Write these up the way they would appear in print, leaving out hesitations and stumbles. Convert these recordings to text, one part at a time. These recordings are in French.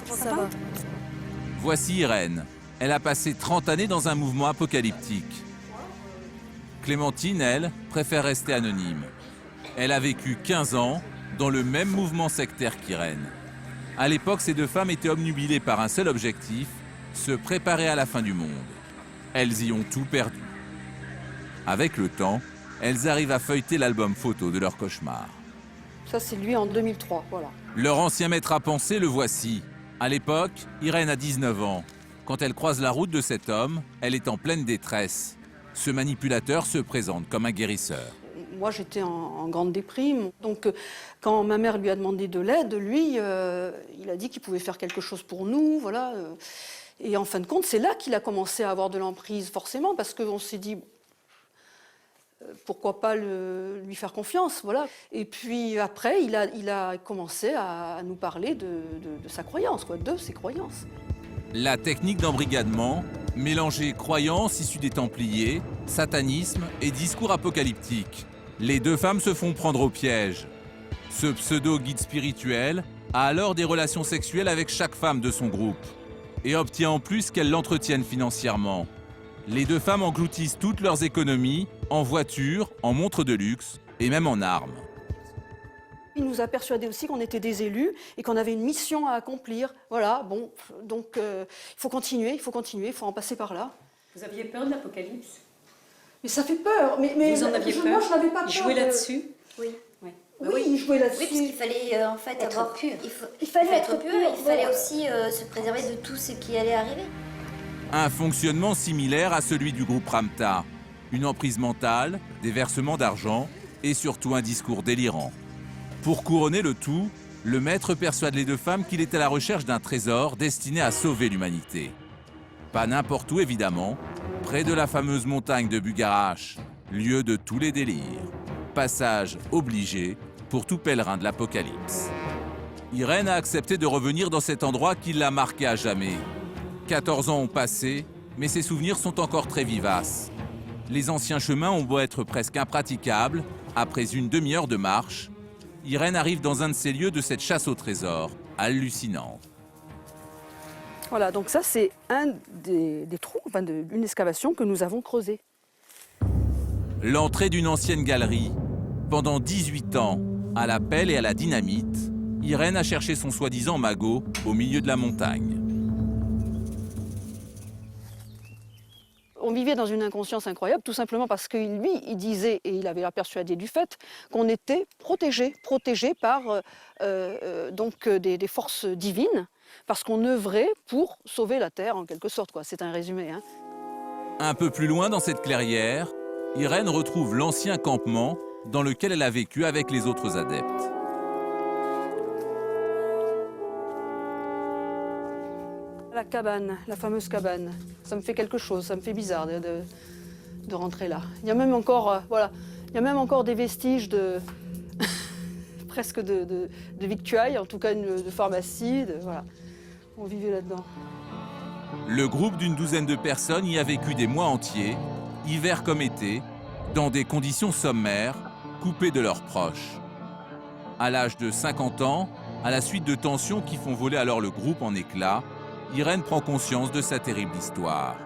Ça va. Voici Irène. Elle a passé 30 années dans un mouvement apocalyptique. Clémentine, elle, préfère rester anonyme. Elle a vécu 15 ans dans le même mouvement sectaire qu'Irène. À l'époque, ces deux femmes étaient obnubilées par un seul objectif, se préparer à la fin du monde. Elles y ont tout perdu. Avec le temps, elles arrivent à feuilleter l'album photo de leur cauchemar. Ça, c'est lui en 2003, voilà. Leur ancien maître à penser, le voici. À l'époque, Irène a 19 ans. Quand elle croise la route de cet homme, elle est en pleine détresse. Ce manipulateur se présente comme un guérisseur. Moi, j'étais en grande déprime. Donc, quand ma mère lui a demandé de l'aide, lui, il a dit qu'il pouvait faire quelque chose pour nous, voilà. Et en fin de compte, c'est là qu'il a commencé à avoir de l'emprise, forcément, parce qu'on s'est dit, pourquoi pas lui faire confiance, voilà. Et puis après, il a commencé à nous parler de sa croyance, quoi, de ses croyances. La technique d'embrigadement, mélanger croyances issues des Templiers, satanisme et discours apocalyptiques. Les deux femmes se font prendre au piège. Ce pseudo-guide spirituel a alors des relations sexuelles avec chaque femme de son groupe et obtient en plus qu'elles l'entretiennent financièrement. Les deux femmes engloutissent toutes leurs économies en voitures, en montres de luxe et même en armes. Il nous a persuadés aussi qu'on était des élus et qu'on avait une mission à accomplir. Voilà, bon, donc il faut continuer, il faut en passer par là. Vous aviez peur de l'apocalypse? Mais ça fait peur. Mais vous en aviez peur? Moi, je n'avais pas peur. Jouer là-dessus? Oui. Oui, il jouait là-dessus. Oui, parce qu'il fallait en fait Être avoir pur. Il fallait être pur. Il fallait voilà. aussi se préserver de tout ce qui allait arriver. Un fonctionnement similaire à celui du groupe Ramta. Une emprise mentale, des versements d'argent et surtout un discours délirant. Pour couronner le tout, le maître persuade les deux femmes qu'il est à la recherche d'un trésor destiné à sauver l'humanité. Pas n'importe où évidemment, près de la fameuse montagne de Bugarache, lieu de tous les délires. Passage obligé pour tout pèlerin de l'Apocalypse. Irène a accepté de revenir dans cet endroit qui l'a marqué à jamais. 14 ans ont passé, mais ses souvenirs sont encore très vivaces. Les anciens chemins ont beau être presque impraticables, après une demi-heure de marche, Irène arrive dans un de ces lieux de cette chasse au trésor, hallucinante. Voilà, donc ça, c'est un des trous, enfin, d'une excavation que nous avons creusée. L'entrée d'une ancienne galerie. Pendant 18 ans, à la pelle et à la dynamite, Irène a cherché son soi-disant magot au milieu de la montagne. On vivait dans une inconscience incroyable, tout simplement parce que lui, il disait, et il avait l'air persuadé du fait, qu'on était protégés par donc des forces divines, parce qu'on œuvrait pour sauver la Terre, en quelque sorte, quoi. C'est un résumé, hein. Un peu plus loin dans cette clairière, Irène retrouve l'ancien campement dans lequel elle a vécu avec les autres adeptes. La cabane, la fameuse cabane, ça me fait quelque chose, ça me fait bizarre de rentrer là. Il y a même encore, voilà, il y a même encore des vestiges de presque de victuailles, en tout cas de pharmacie, voilà. On vivait là-dedans. Le groupe d'une douzaine de personnes y a vécu des mois entiers, hiver comme été, dans des conditions sommaires, coupés de leurs proches. À l'âge de 50 ans, à la suite de tensions qui font voler alors le groupe en éclats, Irène prend conscience de sa terrible histoire.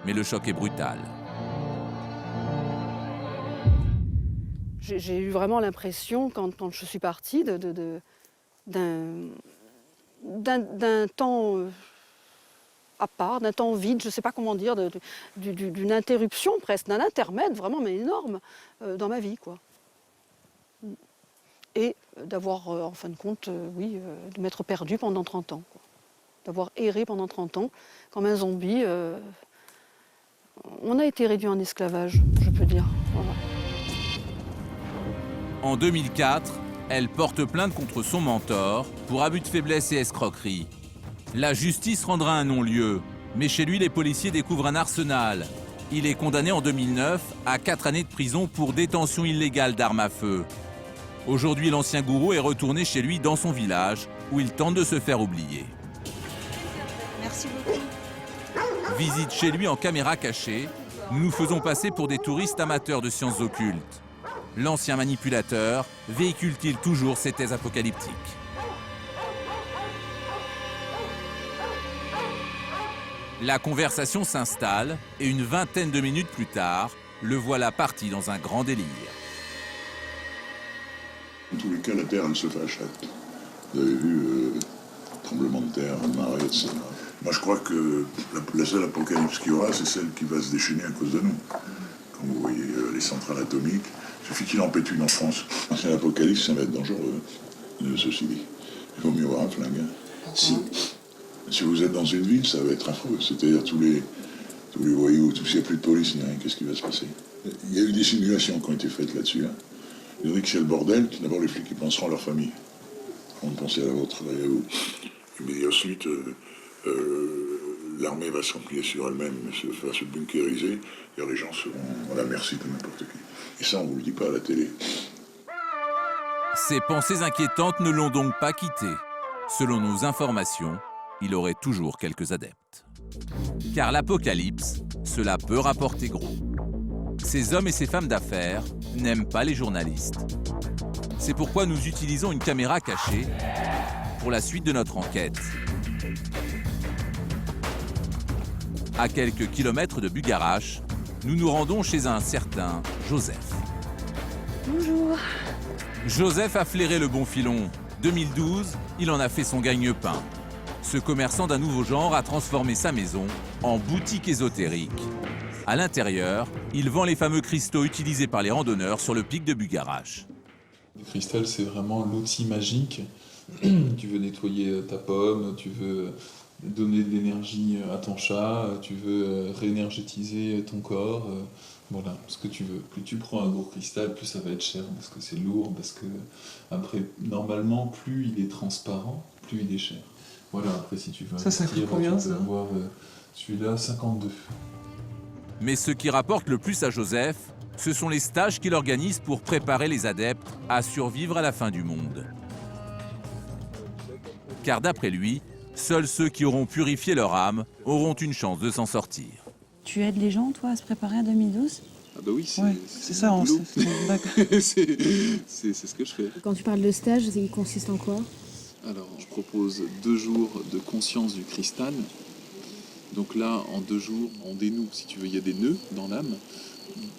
Mais le choc est brutal. J'ai eu vraiment l'impression, quand je suis partie, d'un temps à part, d'un temps vide, je ne sais pas comment dire, d'une interruption presque, d'un intermède vraiment mais énorme dans ma vie, quoi. Et d'avoir, en fin de compte, de m'être perdue pendant 30 ans, quoi. D'avoir erré pendant 30 ans comme un zombie. On a été réduit en esclavage, je peux dire. Voilà. En 2004, elle porte plainte contre son mentor pour abus de faiblesse et escroquerie. La justice rendra un non-lieu, mais chez lui, les policiers découvrent un arsenal. Il est condamné en 2009 à 4 années de prison pour détention illégale d'armes à feu. Aujourd'hui, l'ancien gourou est retourné chez lui dans son village, où il tente de se faire oublier. Merci beaucoup. Visite chez lui en caméra cachée, nous nous faisons passer pour des touristes amateurs de sciences occultes. L'ancien manipulateur véhicule-t-il toujours ses thèses apocalyptiques? La conversation s'installe et une vingtaine de minutes plus tard, le voilà parti dans un grand délire. En tous les cas, la Terre, elle se fait à chaque. Vous avez vu, tremblement de terre, marée, etc. Moi, je crois que la seule apocalypse qu'il y aura, c'est celle qui va se déchaîner à cause de nous. Quand vous voyez les centrales atomiques, il suffit qu'il en pète une en France. C'est l'apocalypse, ça va être dangereux, ceci dit. Il vaut mieux avoir un flingue. Hein. Si vous êtes dans une ville, ça va être affreux. C'est-à-dire tous les voyous, s'il n'y a plus de police, ni rien, qu'est-ce qui va se passer? Il y a eu des simulations qui ont été faites là-dessus. Hein. Il dit que c'est le bordel, d'abord les flics ils penseront à leur famille. On pensait à la vôtre, à vous. Mais ensuite, l'armée va s'emplier sur elle-même, va se bunkériser, et les gens seront à la merci de n'importe qui. Et ça, on ne vous le dit pas à la télé. Ces pensées inquiétantes ne l'ont donc pas quitté. Selon nos informations, il aurait toujours quelques adeptes. Car l'apocalypse, cela peut rapporter gros. Ces hommes et ces femmes d'affaires n'aiment pas les journalistes. C'est pourquoi nous utilisons une caméra cachée pour la suite de notre enquête. À quelques kilomètres de Bugarache, nous nous rendons chez un certain Joseph. Bonjour. Joseph a flairé le bon filon. 2012, il en a fait son gagne-pain. Ce commerçant d'un nouveau genre a transformé sa maison en boutique ésotérique. À l'intérieur, il vend les fameux cristaux utilisés par les randonneurs sur le pic de Bugarache. Le cristal, c'est vraiment l'outil magique. Tu veux nettoyer ta pomme, tu veux donner de l'énergie à ton chat, tu veux réénergétiser ton corps, voilà, ce que tu veux. Plus tu prends un gros cristal, plus ça va être cher, parce que c'est lourd, parce que après, normalement, plus il est transparent, plus il est cher. Voilà, après si tu veux Ça coûte combien, tu peux avoir celui-là 52. Mais ce qui rapporte le plus à Joseph, ce sont les stages qu'il organise pour préparer les adeptes à survivre à la fin du monde. Car d'après lui, seuls ceux qui auront purifié leur âme auront une chance de s'en sortir. Tu aides les gens, toi, à se préparer à 2012 ? Ah bah oui, c'est ça, mon boulot. d'accord. c'est ce que je fais. Quand tu parles de stage, il consiste en quoi? Alors, je propose 2 jours de conscience du cristal. Donc là, en 2 jours, on dénoue, si tu veux, il y a des nœuds dans l'âme,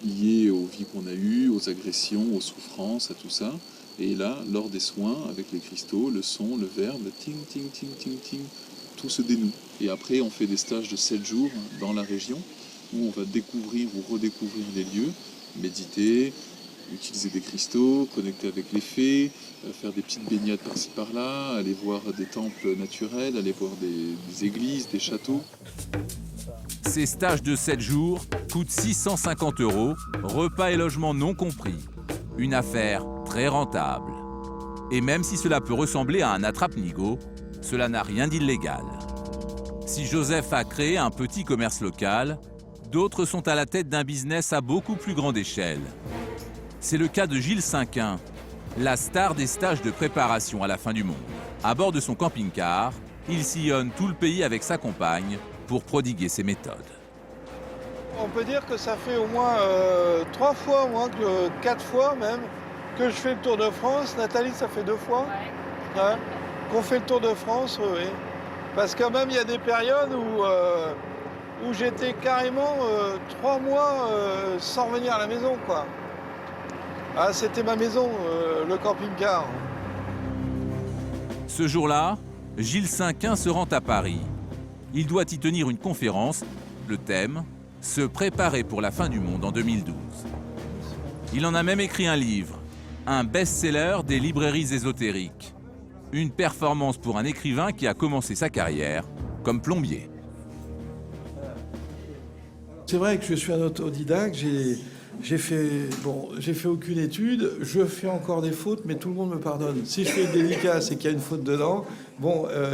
liés aux vies qu'on a eues, aux agressions, aux souffrances, à tout ça. Et là, lors des soins, avec les cristaux, le son, le verbe, le ting, ting, ting, ting, ting, tout se dénoue. Et après, on fait des stages de 7 jours dans la région, où on va découvrir ou redécouvrir les lieux, méditer, utiliser des cristaux, connecter avec les fées, faire des petites baignades par-ci par-là, aller voir des temples naturels, aller voir des églises, des châteaux. Ces stages de 7 jours coûtent 650 €, repas et logement non compris. Une affaire très rentable. Et même si cela peut ressembler à un attrape-nigo, cela n'a rien d'illégal. Si Joseph a créé un petit commerce local, d'autres sont à la tête d'un business à beaucoup plus grande échelle. C'est le cas de Gilles Cinquin, la star des stages de préparation à la fin du monde. À bord de son camping-car, il sillonne tout le pays avec sa compagne pour prodiguer ses méthodes. On peut dire que ça fait au moins 3 fois, au moins 4 fois même, que je fais le Tour de France. Nathalie, ça fait 2 fois qu'on fait le Tour de France, oui. Parce que même il y a des périodes où j'étais carrément 3 mois sans revenir à la maison, quoi. Ah, c'était ma maison, le camping-car. Ce jour-là, Gilles Cinquin se rend à Paris. Il doit y tenir une conférence. Le thème, se préparer pour la fin du monde en 2012. Il en a même écrit un livre, un best-seller des librairies ésotériques. Une performance pour un écrivain qui a commencé sa carrière comme plombier. C'est vrai que je suis un autodidacte, j'ai fait aucune étude, je fais encore des fautes, mais tout le monde me pardonne. Si je fais une dédicace et qu'il y a une faute dedans,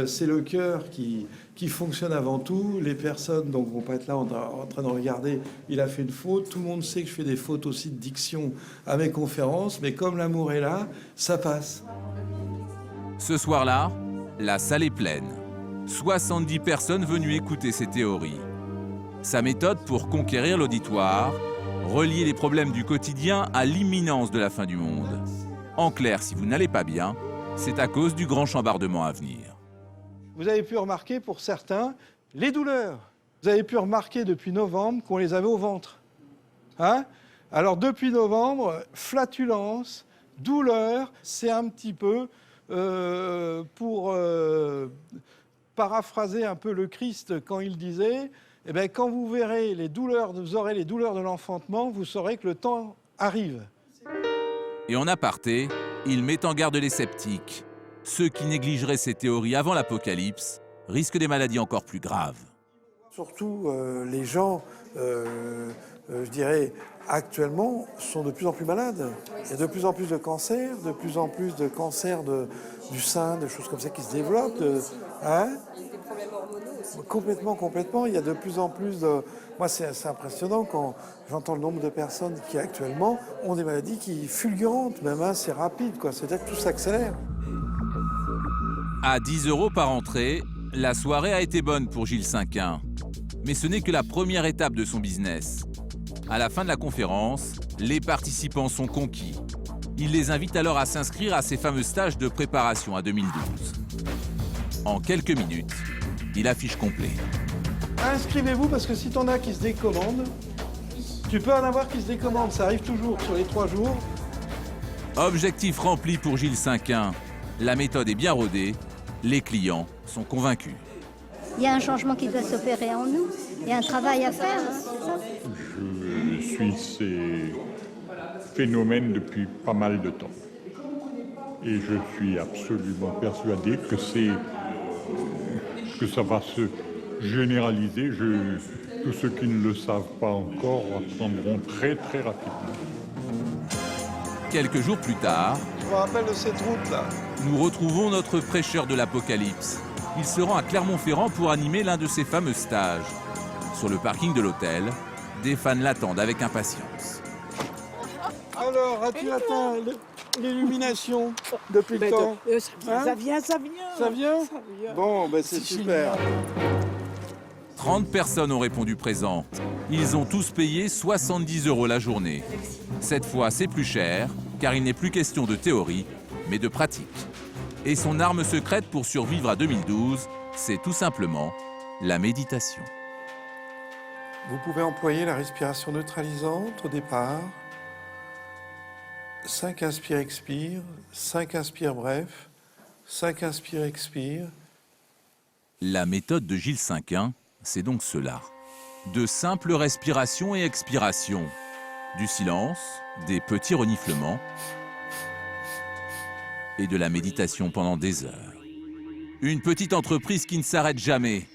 c'est le cœur qui fonctionne avant tout. Les personnes donc vont pas être là en train de regarder, il a fait une faute. Tout le monde sait que je fais des fautes aussi de diction à mes conférences, mais comme l'amour est là, ça passe. Ce soir-là, la salle est pleine. 70 personnes venues écouter ses théories. Sa méthode pour conquérir l'auditoire, relier les problèmes du quotidien à l'imminence de la fin du monde. En clair, si vous n'allez pas bien, c'est à cause du grand chambardement à venir. Vous avez pu remarquer pour certains les douleurs. Vous avez pu remarquer depuis novembre qu'on les avait au ventre. Hein? Alors depuis novembre, flatulence, douleur, c'est un petit peu, pour paraphraser un peu le Christ quand il disait, eh bien, quand vous verrez les douleurs, vous aurez les douleurs de l'enfantement, vous saurez que le temps arrive. Et en aparté, il met en garde les sceptiques. Ceux qui négligeraient ces théories avant l'Apocalypse risquent des maladies encore plus graves. Surtout, les gens, je dirais, actuellement, sont de plus en plus malades. Il y a de plus en plus de cancers, de plus en plus de cancers du sein, de choses comme ça qui se développent. Hein? Des problèmes hormonaux aussi. Complètement. Il y a de plus en plus de... Moi, c'est impressionnant quand j'entends le nombre de personnes qui, actuellement, ont des maladies qui fulgurantes, même, hein, c'est rapide, quoi. C'est-à-dire que tout s'accélère. À 10 € par entrée, la soirée a été bonne pour Gilles Cinquin. Mais ce n'est que la première étape de son business. À la fin de la conférence, les participants sont conquis. Il les invite alors à s'inscrire à ces fameux stages de préparation à 2012. En quelques minutes, il affiche complet. Inscrivez-vous parce que si t'en as qui se décommandent, tu peux en avoir qui se décommandent, ça arrive toujours sur les 3 jours. Objectif rempli pour Gilles Cinquin. La méthode est bien rodée, les clients sont convaincus. Il y a un changement qui doit s'opérer en nous, il y a un travail à faire. Je suis ces phénomènes depuis pas mal de temps. Et je suis absolument persuadé que ça va se généraliser. Tous ceux qui ne le savent pas encore apprendront très très rapidement. Quelques jours plus tard, Je me rappelle de cette route-là. nous retrouvons notre prêcheur de l'Apocalypse. Il se rend à Clermont-Ferrand pour animer l'un de ces fameux stages. Sur le parking de l'hôtel, des fans l'attendent avec impatience. Alors, as-tu atteint l'illumination depuis le temps? Ça vient. Ça vient? Bon, ben c'est super. 30 personnes ont répondu présent. Ils ont tous payé 70 € la journée. Cette fois, c'est plus cher, car il n'est plus question de théorie, mais de pratique. Et son arme secrète pour survivre à 2012, c'est tout simplement la méditation. Vous pouvez employer la respiration neutralisante au départ. 5 inspire-expire, 5 inspire-bref, 5 inspire-expire. La méthode de Gilles Cinquin, c'est donc cela. De simples respirations et expirations. Du silence, des petits reniflements et de la méditation pendant des heures. Une petite entreprise qui ne s'arrête jamais.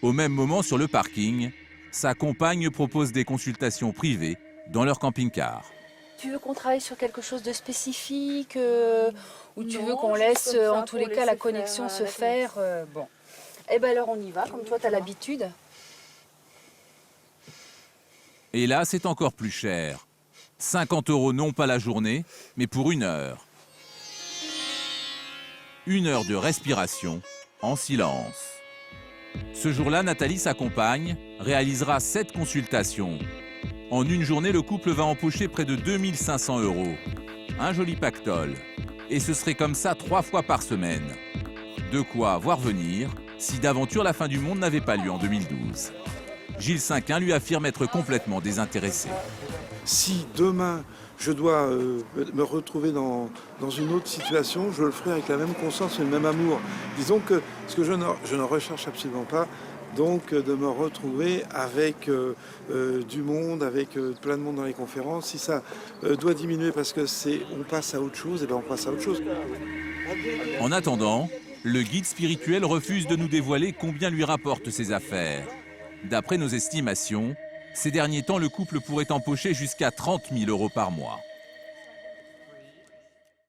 Au même moment, sur le parking, sa compagne propose des consultations privées dans leur camping-car. Tu veux qu'on travaille sur quelque chose de spécifique ou tu veux qu'on laisse en tous les cas la connexion se faire bon. Eh bien alors on y va, comme toi tu as l'habitude. Et là, c'est encore plus cher. 50 € non pas la journée, mais pour 1 heure. 1 heure de respiration en silence. Ce jour-là, Nathalie, sa compagne, réalisera 7 consultations. En une journée, le couple va empocher près de 2500 €. Un joli pactole. Et ce serait comme ça 3 fois par semaine. De quoi voir venir si d'aventure la fin du monde n'avait pas lieu en 2012. Gilles Cinquin lui affirme être complètement désintéressé. Si demain je dois me retrouver dans une autre situation, je le ferai avec la même conscience et le même amour. Disons que ce que je ne recherche absolument pas, donc de me retrouver avec du monde, avec plein de monde dans les conférences. Si ça doit diminuer parce que on passe à autre chose, et bien on passe à autre chose. En attendant, le guide spirituel refuse de nous dévoiler combien lui rapportent ses affaires. D'après nos estimations, ces derniers temps, le couple pourrait empocher jusqu'à 30 000 € par mois.